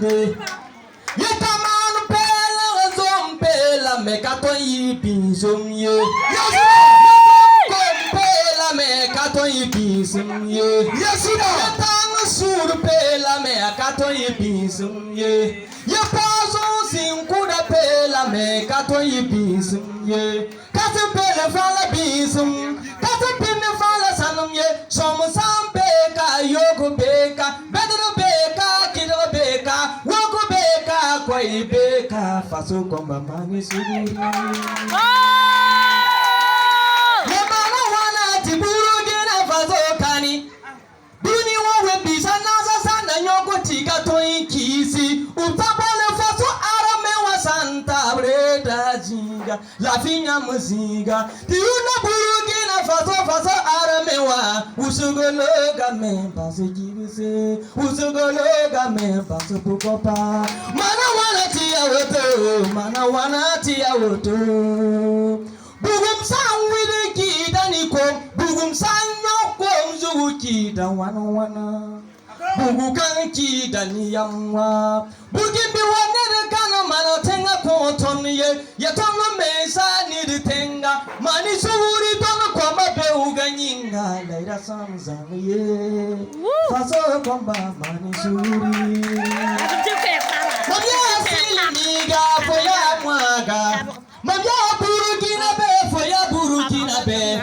zinde. Yetaman pela zompela mekato yipinzum ye. Pela mekato yipinzum ye. Yetang sur pela mekato yipinzum ye. Yepazo sinkuda pela mekato yipinzum ye. Kase pela fala bisum. Kase pina fala sanum ye. Somsam beka yoku beka. Bedro beka kidro beka. Woku beka kwai beka. Faso komba mani suri. Yemana wana tiburu gina faso kani. Buni wawe bisa nasa sana nyoko tika toin kisi. Utapole faso arame wa santa breda jinga. La finya muziga. Tiuna buru gina faso arame wa. Usugologa memba se jibise. Usugologa memba se pukopa. Mana wana tia woto. Mana wana tia woto. Bugum sang wili kita niko. Bugum sang nyoko mzugu kita wana. Bugu kan kita niyamwa. Bugi biwane kana mano tenga konton ye. Yatono mesa ni tenga. Mani suri tono kwa mabe uganyinga. Laira samzang ye. Faso komba mani suri. Mamya siliniga foya mwaga. Mamya burukina be foya burukina be.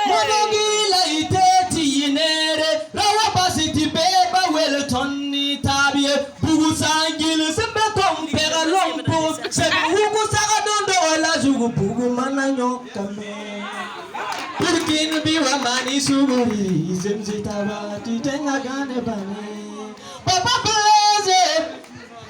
Monogila iteti yinere. Rawa basiti beba weltoni tabiye. Bugu sangil sembetom pera lompo. Sebu hugu saga dondo wala jugu bugu mananyo kame. Burkin biwa mani suguri. Zemzitaba titenga gane bani. Papa Blaze.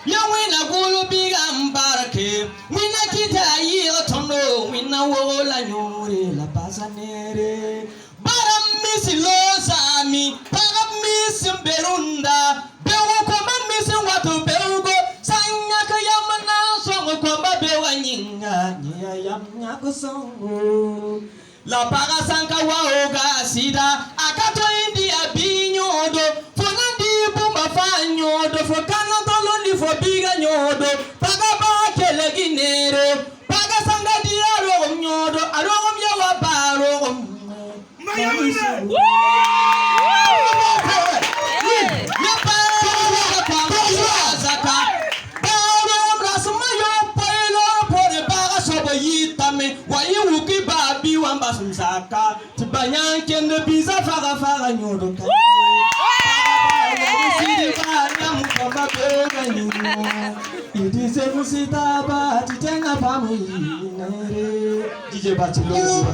Yawina gulu biga mbarake. Wina kita yiro tono. Wina wola nyore la basanere. Baram misi losami. Baram misi berunda. Bewu koma misi watu bewugo. Sanyaka yamana songo koma bewa nyinga. Nya yamnyako songo. La para sanka waoga sida. Akato india binyodo. Fonandi bumba fanyodo. Fokana toloni fo biga nyodo. Paga ba kele ginere. Paga sanga dia ro nyodo. Arogom yawa baro. Saka tibanya kende biza faga nyodo ka Idise musita ba titenga pamu DJ Bachilo